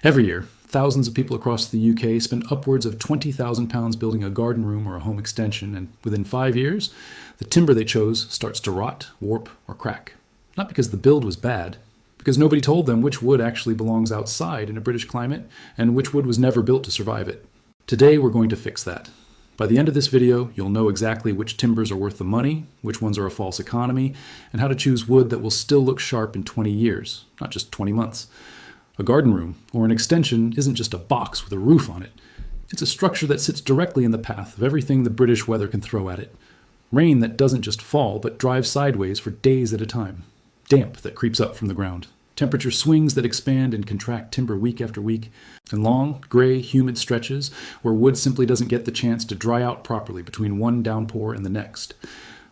Every year, thousands of people across the UK spend upwards of £20,000 building a garden room or a home extension, and within 5 years, the timber they chose starts to rot, warp, or crack. Not because the build was bad, because nobody told them which wood actually belongs outside in a British climate and which wood was never built to survive it. Today, we're going to fix that. By the end of this video, you'll know exactly which timbers are worth the money, which ones are a false economy, and how to choose wood that will still look sharp in 20 years, not just 20 months. A garden room, or an extension, isn't just a box with a roof on it. It's a structure that sits directly in the path of everything the British weather can throw at it. Rain that doesn't just fall, but drives sideways for days at a time. Damp that creeps up from the ground. Temperature swings that expand and contract timber week after week. And long, gray, humid stretches where wood simply doesn't get the chance to dry out properly between one downpour and the next.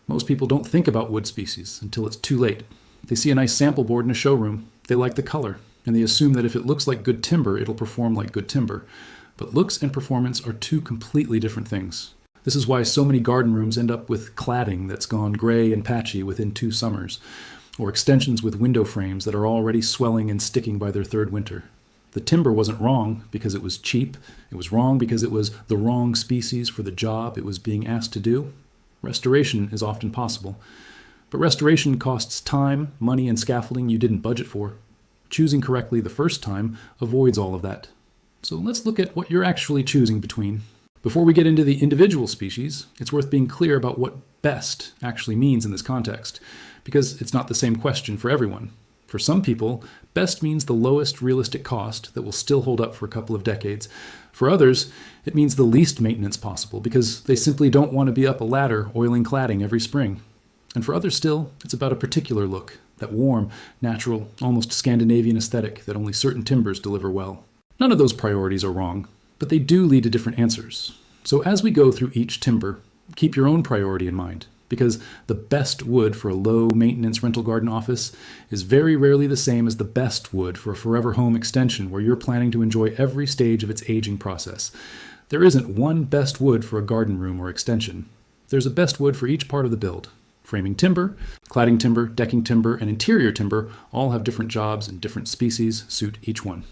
Most people don't think about wood species until it's too late. They see a nice sample board in a showroom. They like the color, and they assume that if it looks like good timber, it'll perform like good timber. But looks and performance are two completely different things. This is why so many garden rooms end up with cladding that's gone gray and patchy within 2 summers, or extensions with window frames that are already swelling and sticking by their 3rd winter. The timber wasn't wrong because it was cheap. It was wrong because it was the wrong species for the job it was being asked to do. Restoration is often possible, but restoration costs time, money, and scaffolding you didn't budget for. Choosing correctly the first time avoids all of that. So let's look at what you're actually choosing between. Before we get into the individual species, it's worth being clear about what best actually means in this context, because it's not the same question for everyone. For some people, best means the lowest realistic cost that will still hold up for a couple of decades. For others, it means the least maintenance possible because they simply don't want to be up a ladder oiling cladding every spring. And for others still, it's about a particular look, that warm, natural, almost Scandinavian aesthetic that only certain timbers deliver well. None of those priorities are wrong, but they do lead to different answers. So as we go through each timber, keep your own priority in mind, because the best wood for a low-maintenance rental garden office is very rarely the same as the best wood for a forever home extension where you're planning to enjoy every stage of its aging process. There isn't one best wood for a garden room or extension. There's a best wood for each part of the build. Framing timber, cladding timber, decking timber, and interior timber all have different jobs and different species suit each one.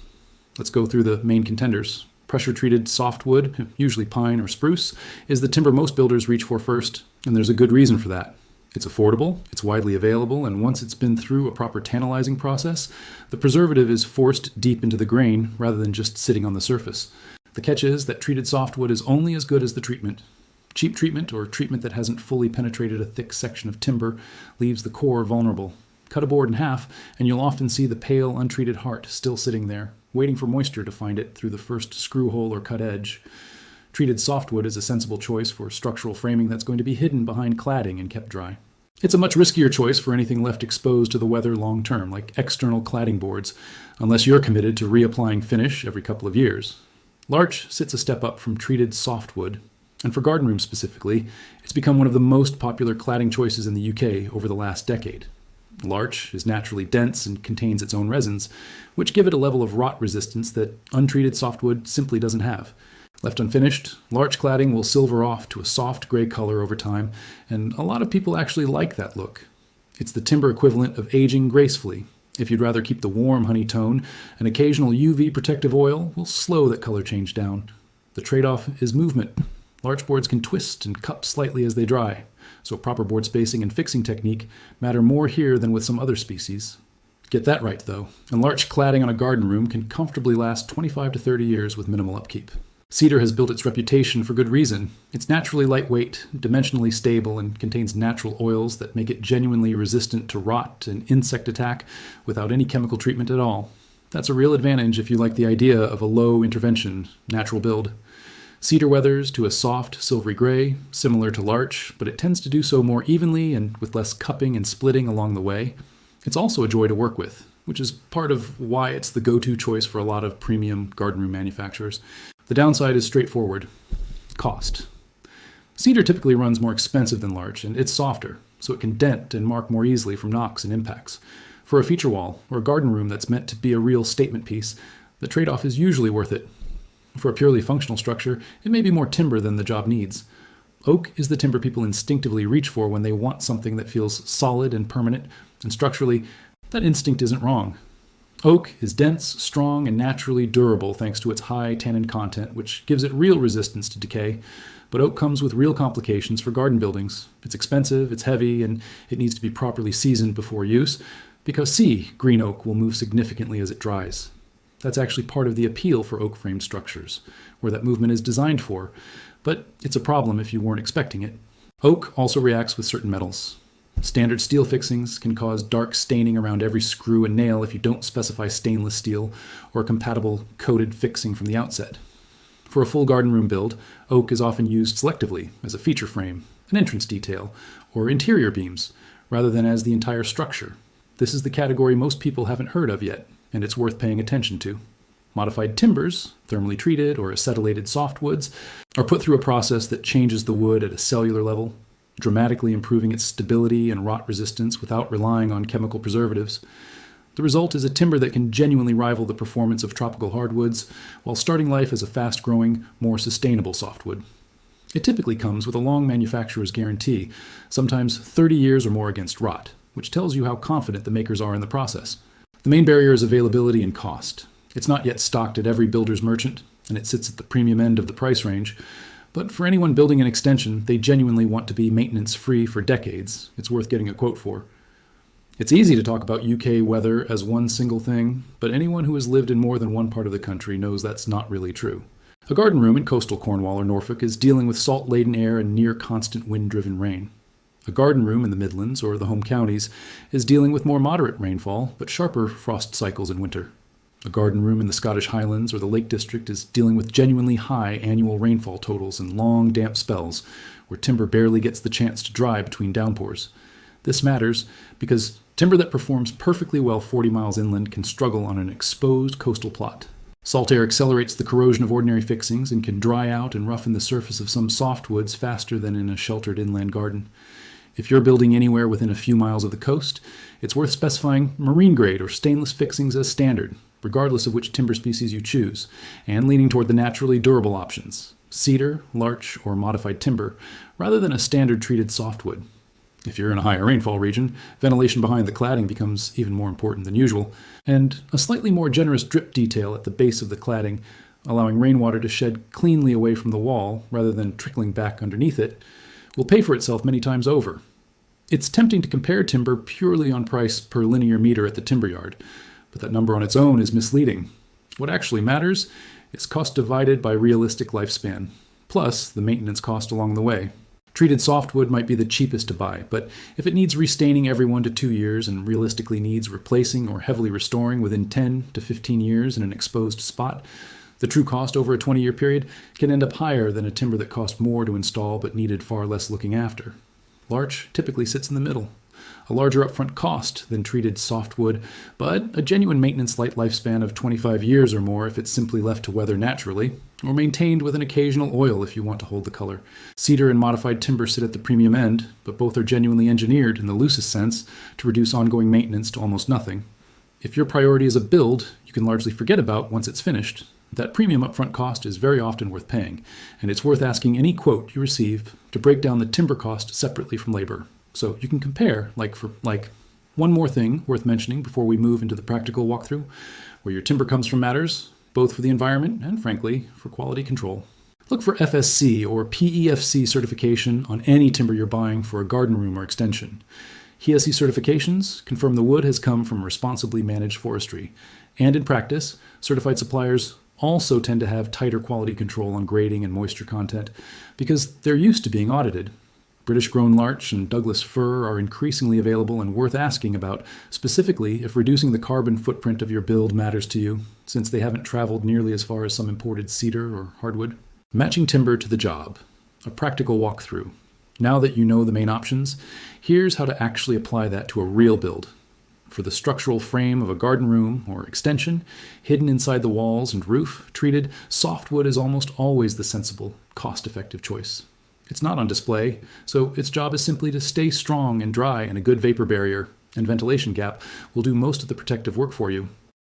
Let's go through the main contenders. Pressure-treated softwood, usually pine or spruce, is the timber most builders reach for first, and there's a good reason for that. It's affordable, it's widely available, and once it's been through a proper tantalizing process, the preservative is forced deep into the grain rather than just sitting on the surface. The catch is that treated softwood is only as good as the treatment. Cheap treatment, or treatment that hasn't fully penetrated a thick section of timber, leaves the core vulnerable. Cut a board in half, and you'll often see the pale, untreated heart still sitting there, waiting for moisture to find it through the first screw hole or cut edge. Treated softwood is a sensible choice for structural framing that's going to be hidden behind cladding and kept dry. It's a much riskier choice for anything left exposed to the weather long term, like external cladding boards, unless you're committed to reapplying finish every couple of years. Larch sits a step up from treated softwood, and for garden rooms specifically, it's become one of the most popular cladding choices in the UK over the last decade. Larch is naturally dense and contains its own resins, which give it a level of rot resistance that untreated softwood simply doesn't have. Left unfinished, larch cladding will silver off to a soft gray color over time, and a lot of people actually like that look. It's the timber equivalent of aging gracefully. If you'd rather keep the warm honey tone, an occasional UV protective oil will slow that color change down. The trade-off is movement. Larch boards can twist and cup slightly as they dry, so proper board spacing and fixing technique matter more here than with some other species. Get that right, though, and larch cladding on a garden room can comfortably last 25 to 30 years with minimal upkeep. Cedar has built its reputation for good reason. It's naturally lightweight, dimensionally stable, and contains natural oils that make it genuinely resistant to rot and insect attack without any chemical treatment at all. That's a real advantage if you like the idea of a low-intervention, natural build. Cedar weathers to a soft, silvery gray, similar to larch, but it tends to do so more evenly and with less cupping and splitting along the way. It's also a joy to work with, which is part of why it's the go-to choice for a lot of premium garden room manufacturers. The downside is straightforward: cost. Cedar typically runs more expensive than larch, and it's softer, so it can dent and mark more easily from knocks and impacts. For a feature wall, or a garden room that's meant to be a real statement piece, the trade-off is usually worth it. For a purely functional structure, it may be more timber than the job needs. Oak is the timber people instinctively reach for when they want something that feels solid and permanent, and structurally, that instinct isn't wrong. Oak is dense, strong, and naturally durable thanks to its high tannin content, which gives it real resistance to decay. But oak comes with real complications for garden buildings. It's expensive, it's heavy, and it needs to be properly seasoned before use, because green oak will move significantly as it dries. That's actually part of the appeal for oak framed structures, where that movement is designed for, but it's a problem if you weren't expecting it. Oak also reacts with certain metals. Standard steel fixings can cause dark staining around every screw and nail if you don't specify stainless steel or a compatible coated fixing from the outset. For a full garden room build, oak is often used selectively as a feature frame, an entrance detail, or interior beams, rather than as the entire structure. This is the category most people haven't heard of yet, and it's worth paying attention to. Modified timbers, thermally treated or acetylated softwoods, are put through a process that changes the wood at a cellular level, dramatically improving its stability and rot resistance without relying on chemical preservatives. The result is a timber that can genuinely rival the performance of tropical hardwoods while starting life as a fast-growing, more sustainable softwood. It typically comes with a long manufacturer's guarantee, sometimes 30 years or more against rot, which tells you how confident the makers are in the process. The main barrier is availability and cost. It's not yet stocked at every builder's merchant, and it sits at the premium end of the price range. But for anyone building an extension, they genuinely want to be maintenance-free for decades. It's worth getting a quote for. It's easy to talk about UK weather as one single thing, but anyone who has lived in more than one part of the country knows that's not really true. A garden room in coastal Cornwall or Norfolk is dealing with salt-laden air and near-constant wind-driven rain. A garden room in the Midlands or the home counties is dealing with more moderate rainfall, but sharper frost cycles in winter. A garden room in the Scottish Highlands or the Lake District is dealing with genuinely high annual rainfall totals and long, damp spells, where timber barely gets the chance to dry between downpours. This matters because timber that performs perfectly well 40 miles inland can struggle on an exposed coastal plot. Salt air accelerates the corrosion of ordinary fixings and can dry out and roughen the surface of some softwoods faster than in a sheltered inland garden. If you're building anywhere within a few miles of the coast, it's worth specifying marine grade or stainless fixings as standard, regardless of which timber species you choose, and leaning toward the naturally durable options, cedar, larch, or modified timber, rather than a standard treated softwood. If you're in a higher rainfall region, ventilation behind the cladding becomes even more important than usual, and a slightly more generous drip detail at the base of the cladding, allowing rainwater to shed cleanly away from the wall rather than trickling back underneath it, will pay for itself many times over. It's tempting to compare timber purely on price per linear meter at the timber yard, but that number on its own is misleading. What actually matters is cost divided by realistic lifespan, plus the maintenance cost along the way. Treated softwood might be the cheapest to buy, but if it needs restaining every 1 to 2 years and realistically needs replacing or heavily restoring within 10 to 15 years in an exposed spot, the true cost over a 20-year period can end up higher than a timber that cost more to install but needed far less looking after. Larch typically sits in the middle. A larger upfront cost than treated softwood, but a genuine maintenance light lifespan of 25 years or more if it's simply left to weather naturally, or maintained with an occasional oil if you want to hold the color. Cedar and modified timber sit at the premium end, but both are genuinely engineered in the loosest sense to reduce ongoing maintenance to almost nothing. If your priority is a build you can largely forget about once it's finished, that premium upfront cost is very often worth paying, and it's worth asking any quote you receive to break down the timber cost separately from labor, so you can compare like for like. One more thing worth mentioning before we move into the practical walkthrough: where your timber comes from matters, both for the environment and, frankly, for quality control. Look for FSC or PEFC certification on any timber you're buying for a garden room or extension. HESC certifications confirm the wood has come from responsibly managed forestry, and in practice, certified suppliers also tend to have tighter quality control on grading and moisture content because they're used to being audited. British-grown larch and Douglas fir are increasingly available and worth asking about, specifically if reducing the carbon footprint of your build matters to you, since they haven't traveled nearly as far as some imported cedar or hardwood. Matching timber to the job. A practical walkthrough. Now that you know the main options, here's how to actually apply that to a real build. For the structural frame of a garden room or extension, hidden inside the walls and roof, treated, softwood is almost always the sensible, cost-effective choice. It's not on display, so its job is simply to stay strong and dry, and a good vapor barrier and ventilation gap will do most of the protective work for you,